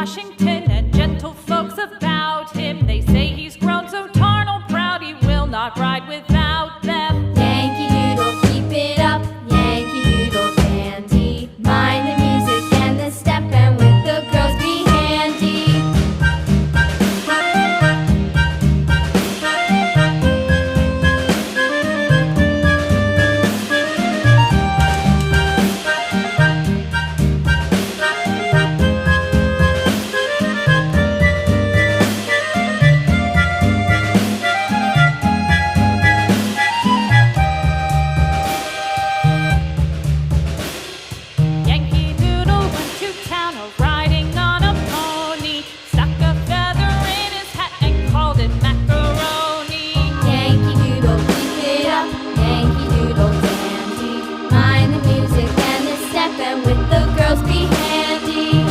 Washington, and gentle folks about him. They say he's grown so tarnal proud he will not ride without them. Yankee Doodle, keep it up, Yankee Doodle dandy. Mind the music and the step, and with the girls be handy. Yankee Doodle went to town riding on a pony, stuck a feather in his hat and called it macaroni. Yankee Doodle, keep it up, Yankee Doodle dandy. Mind the music and the step, and with the girls be handy.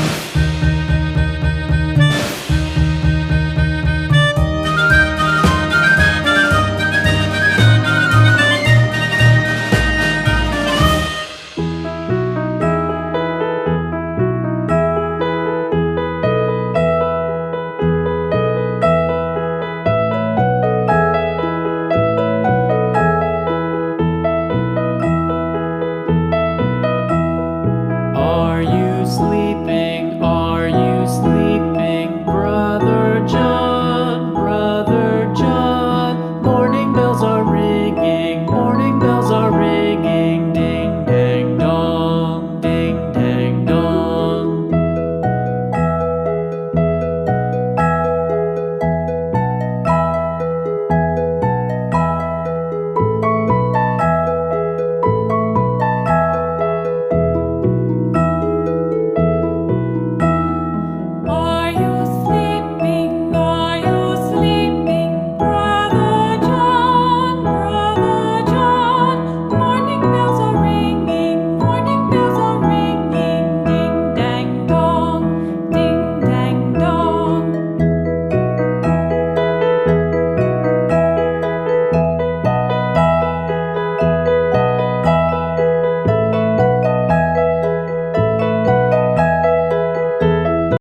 Are you sleeping?